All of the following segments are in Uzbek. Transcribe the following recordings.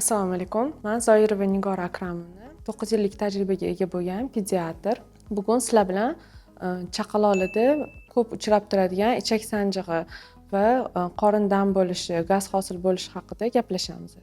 Assalomu alaykum. Men Zoirova Nigora Akramova. 9 yillik tajribaga ega bo'lgan pediatr. Bugun sizlar bilan chaqaloqlarda ko'p uchrab turadigan ichak sanjig'i va qorin dam bo'lishi, gaz hosil bo'lishi haqida gaplashamiz.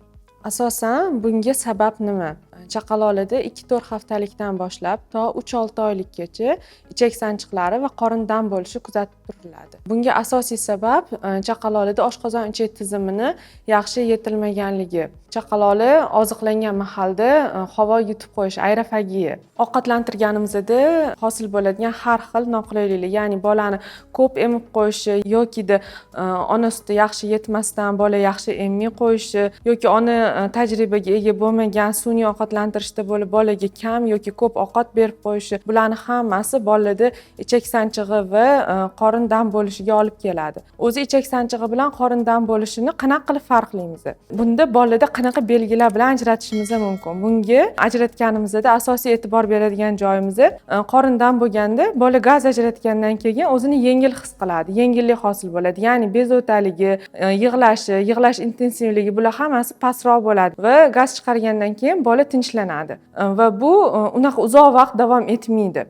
Asosan bunga sabab nima? Chaqaloqlarda 2-4 haftalikdan boshlab to 3-6 oylikgacha ichak sanchiqlari va qorin dam bo'lishi kuzatib turiladi. Bunga asosiy sabab chaqaloqlarda oshqozon ichak tizimini yaxshi yetilmaganligi. Chaqaloqlar oziqlangan mahalda havo yutib qo'yish, aerofagiya. Ovqatlantirganimizda hosil bo'ladigan har xil noqulayliklar, ya'ni bolani ko'p emib qo'yishi yoki ona suti yaxshi yetmasdan bola yaxshi emmay qo'yishi yoki ona tajribaga ega bo'lmagan sun'iy ovqatlantirishda bo'lib bolaga kam yoki ko'p ovqat berib qo'yishi, bularning hammasi bolalarda ichak sanchig'i va qorin dam bo'lishiga olib keladi. O'zi ichak sanchig'i bilan qorin dam bo'lishini qanaqa qilib farqlaymiz? Bunda bolada qanaqa belgilar bilan ajratishimiz mumkin? Bunga ajratganimizda asosiy e'tibor beradigan joyimiz qorin dam bo'lganda bola gaz ajratgandan keyin o'zini yengil his qiladi, yengillik hosil bo'ladi. Ya'ni bezovtaligi, yig'lash intensivligi bular hammasi pastroq bo'ladi va gaz chiqargandan keyin bola tinchlanadi. Va bu unaqa uzoq vaqt davom etmaydi.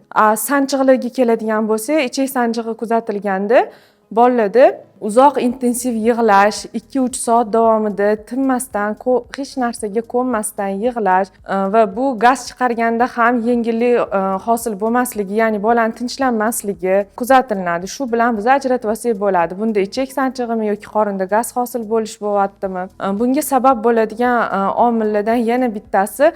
Sanchiqlarga keladigan bo'lsa, ichak sanchig'i kuzatilganda bolalarda uzoq intensiv yig'lash, 2-3 soat davomida tinmasdan, hech narsaga ko'nmasdan yig'lash va bu gaz chiqarganda ham yengillik hosil bo'lmasligi, ya'ni bolani tinchlanmasligi kuzatiladi. Shu bilan biz ajratib olsak bo'ladi. Bunda ichak sanchig'imi yoki qorinda gaz hosil bo'lish bo'lyaptimi? Bunga sabab bo'ladigan omillardan yana bittasi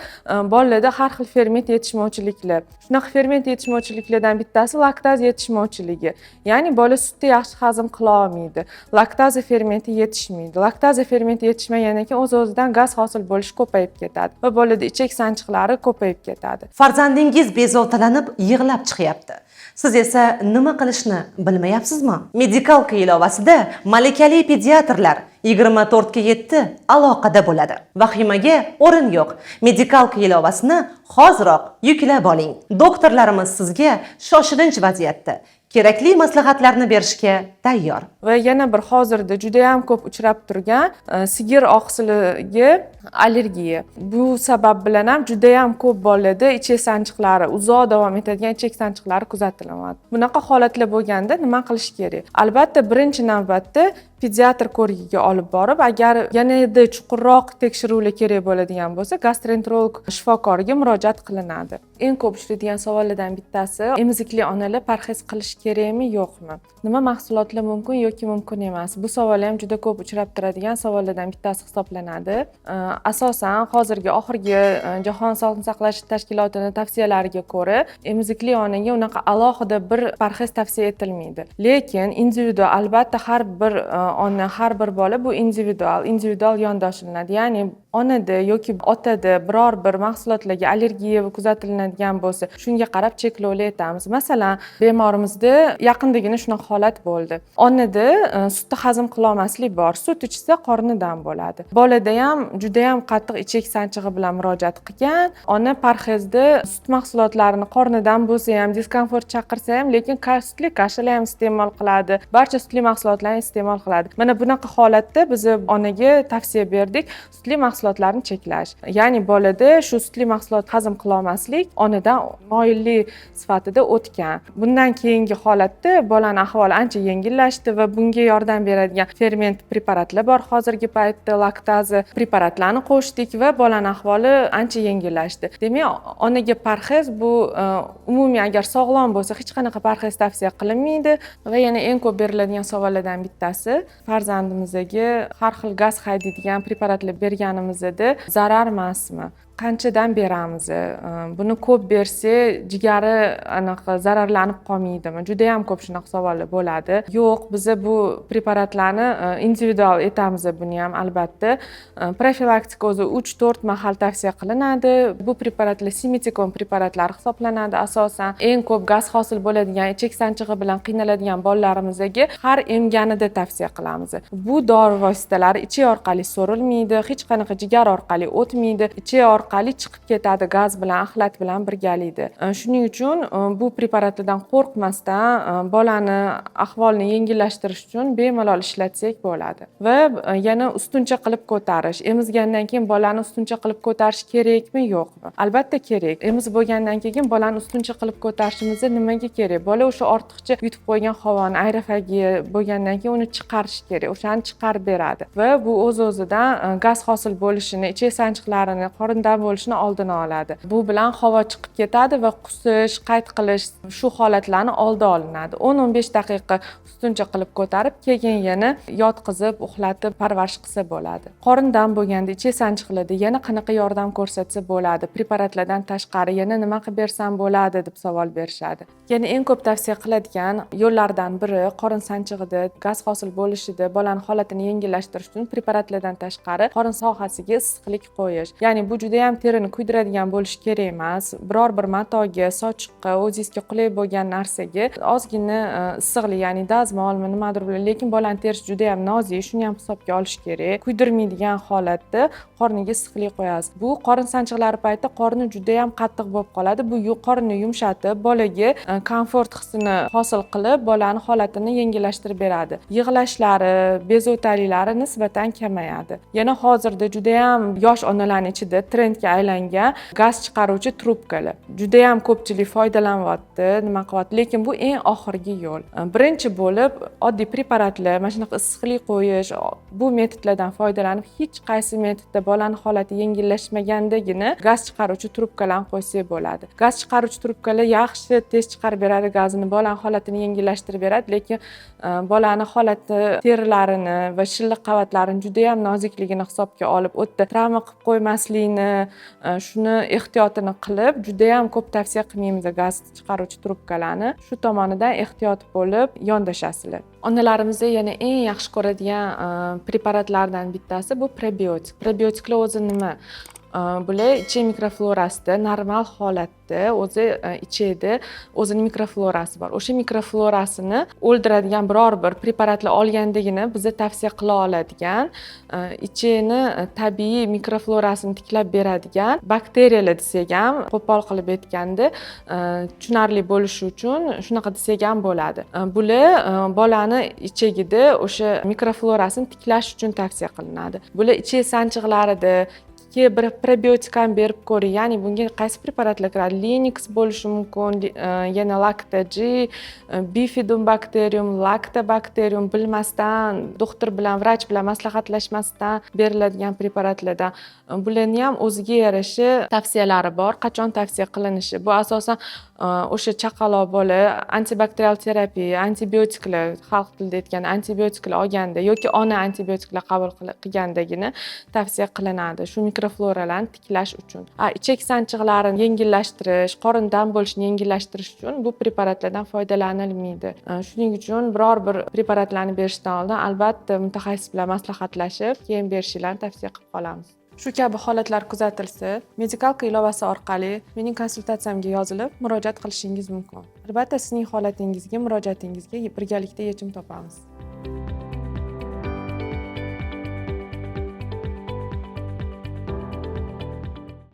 bolalarda har xil ferment yetishmovchiliklar. Shunaqa ferment yetishmovchiliklardan bittasi laktaz yetishmovchiligi. Ya'ni bola sutni yaxshi hazm qila olmaydi. Laktaza fermenti yetishmaydi. Laktaza fermenti yetishmagandan keyin o'z-o'zidan gaz hosil bo'lishi ko'payib ketadi va bolada ichak sanchiqlari ko'payib ketadi. Farzandingiz bezovtalanib yig'lab chiqyapti. Siz esa nima qilishni bilmayapsizmi? Medikalka ilovasida malakali pediatrlar 24/7 aloqada bo'ladi. Vahimaga o'rin yo'q. Medikalka ilovasini hoziroq yuklab oling. Doktorlarimiz sizga shoshilinch vaziyatda kerakli maslahatlarni berishga tayyor. Va yana bir hozirda juda ham ko'p uchrab turgan sigir oqsiliga allergiya. Bu sabab bilan ham juda ham ko'p bolalarda ichak sanchiqlari, uzoq davom etadigan ichak sanchiqlari kuzatiladi. Bunaqa holatlar bo'lganda nima qilish kerak? Albatta, birinchi navbatda pediatr ko'rigiga olib borib, agar yanada chuqurroq tekshiruvlar kerak bo'ladigan bo'lsa, gastroenterolog shifokoriga murojaat qilinadi. Eng ko'p uchraydigan savollardan bittasi, emizikli onalar parhez qilish kerakmi, yo'qmi? Nima mahsulotlar mumkin yoki mumkin emas? Bu savol ham juda ko'p uchrab turadigan savollardan bittasi hisoblanadi. Asosan hozirgi oxirgi Jahon Sog'liqni saqlash tashkilotining tavsiyalariga ko'ra, emizikli onaga unaqa alohida bir parhez tavsiya etilmaydi. Lekin individual, albatta har bir ona, har bir bola bu individual yondoshilinadi. Ya'ni onada yoki otada biror bir mahsulotlarga allergiya kuzatiladigan bo'lsa, shunga qarab cheklovlar etamiz. Masalan, bemorimizda yaqindagina shunaqa holat bo'ldi. Onada sutni hazm qila olmaslik bor. Sut ichsa qorni dam bo'ladi. Bolada ham juda ham qattiq ichak sanchig'i bilan murojaat qilgan. Ona parhezda sut mahsulotlarini qornidan bo'lsa ham, diskomfort chaqirsa ham, lekin sutli kashalar ham iste'mol qiladi. Barcha sutli mahsulotlarni iste'mol qiladi. Mana bunaqa holatda biz onaga tavsiya berdik, sutli mahsulotlarni cheklash. Ya'ni bolada shu sutli mahsulot hazm qila olmaslik onadan moyillik sifatida o'tgan. Bundan keyingi holatda bolaning ahvoli ancha yengillashdi va bunga yordam beradigan ferment preparatlar bor. Hozirgi paytda laktaza preparatlarni qo'shdik va bolaning ahvoli ancha yengillashdi. Demak, onaga parhez bu umumiy agar sog'lom bo'lsa hech qanaqa parhez tavsiya qilinmaydi va yana eng ko'p beriladigan savollardan bittasi, farzandimizga har xil gaz haydaydigan preparatlar berganimizda zarar emasmi? Qanchadan beramiz? Buni ko'p bersa jigari anaqa zararlanib qolmaydimi? Juda ham ko'p shunaqa savollar bo'ladi. Yo'q, biz bu preparatlarni individual etamiz buni ham albatta. Profilaktika o'zi 3-4 mahal tavsiya qilinadi. Bu preparatlar Simeticon preparatlari hisoblanadi. Asosan eng ko'p gaz hosil bo'ladigan ichak sanchig'i bilan qiynaladigan bolalarimizga har emganida tavsiya qilamiz. Bu dori vositalari ichak orqali so'rilmaydi, hech qanaqa jigar orqali o'tmaydi, ichak orqali chiqib ketadi gaz bilan, axlat bilan birgalikda. Shuning uchun bu preparatlardan qo'rqmasdan bolani ahvolini yengillashtirish uchun bemalol ishlatsak bo'ladi. Va yana ustuncha qilib ko'tarish. Emizgandan keyin bolani ustuncha qilib ko'tarish kerakmi, yo'qmi? Albatta kerak. Emizib bo'lgandan keyin bolani ustuncha qilib ko'tarishimiz nimaga kerak? Bola o'sha ortiqcha yutib qo'ygan havoni, aerofagi bo'lgandan keyin uni chiqarish kerak. O'shani chiqarib beradi va bu o'z-o'zidan gaz hosil bo'lishini, ichak sanchiqlarini, qorindan bo'lishini oldini oladi. Bu bilan havo chiqib ketadi va qusish, qayt qilish shu holatlarni oldi olinadi. 10-15 daqiqa ustuncha qilib ko'tarib, keyin yana yotqizib, uxlatib parvarish qilsa bo'ladi. Qorindan bo'lganda ichak sanchiqlarda yana qanaqa yordam ko'rsatsa bo'ladi? Preparatlardan tashqari yana nima qilib bersam bo'ladi deb savol berishadi. Yana eng ko'p tavsiya qiladigan yo'llardan biri qorin sanchig'ida gaz hosil bo'lishida bolani holatini yengillashtirish uchun preparatlardan tashqari qorin sohasiga issiqlik qo'yish. Ya'ni bu juda ham terini kuydiradigan bo'lishi kerak emas. Biror bir matoga, sochiqqa, o'zingizga qulay bo'lgan narsaga ozgina issiqlik, ya'ni dazmolmi, nimadir bilan, lekin bolani terisi juda ham nozik, shuni ham hisobga olish kerak. Kuydirmaydigan holatda qorniga issiqlik qo'yasiz. Bu qorin sanchiqlari paytida qorni juda ham qattiq bo'lib qoladi. Bu qorinni yumshatib, bolaga komfort hissini hosil qilib, bolani holatini yengillashtirib beradi. Yig'lashlari, bezovtaliklari nisbatan kamayadi. Yana hozirda juda ham yosh onalarning ichida trendga aylangan gaz chiqaruvchi trubkalar. Juda ham ko'pchilik foydalanyapti, nima qilyapti, lekin bu eng oxirgi yo'l. Birinchi bo'lib oddiy preparatlar, mana shunaqa issiqlik qo'yish, bu metodlardan foydalanib hech qaysi metodda bolani holati yengillashmagandagina gaz chiqaruvchi trubkalarni qo'ysak bo'ladi. Gaz chiqaruvchi trubkalar yaxshi tez chiqarib beradi gazini, bolani holatini yengillashtirib beradi, lekin bolani holati terilarini va shilliq qavatlarini juda ham nozikligini hisobga olib, o'tda travma qilib qo'ymaslikni, shuni ehtiyotini qilib, juda ham ko'p tavsiya qilmaymiz gaz chiqaruvchi trubkalarni. Shu tomonidan ehtiyot bo'lib yondashasizlar. Onalarimizda yana eng yaxshi ko'radigan preparatlardan bittasi bu probiotik. Probiotiklar o'zi nima? Bular ichak mikroflorasida normal holatda o'zi ichakda o'zining mikroflorasi bor. O'sha mikroflorasini o'ldiradigan biror bir preparatlar olgandagina biza tavsiya qila oladigan, ichakni tabiiy mikroflorasini tiklab beradigan bakteriyalar desak ham, qo'pol qilib aytganda tushunarli bo'lishi uchun shunaqa desak ham bo'ladi. Bular bolani ichagida o'sha mikroflorasini tiklash uchun tavsiya qilinadi. Bular ichak sanchiqlarida bir probiotik ham berib ko'ring. Ya'ni bunga qaysi preparatlar kiradi? Linux bo'lishi mumkin, yana Lacta-G, Bifidobacterium, Lactobacterium bilmasdan, doktor bilan, vrach bilan maslahatlashmasdan beriladigan preparatlardan. Bularning ham o'ziga yarasha tavsiyalari bor, qachon tavsiya qilinishi. Bu asosan o'sha chaqaloq bola antibakterial terapiya, antibiotiklar, xalq tilida aytganda antibiotiklar olganda yoki ona antibiotiklar qabul qilgandagina tavsiya qilinadi. Shu mikrofloralarni tiklash uchun. Ichak sanchiqlarini yengillashtirish, qorindan bo'lishini yengillashtirish uchun bu preparatlardan foydalanilmaydi. Shuning uchun biror bir preparatlarni berishdan oldin albatta mutaxassis bilan maslahatlashib, keyin berishinglarni tavsiya qilib qolamiz. Shu kabi holatlar kuzatilsa, Medikalka ilovasi orqali mening konsultatsiyamga yozilib, murojaat qilishingiz mumkin. Albatta sizning holatingizga, murojaatingizga birgalikda yechim topamiz.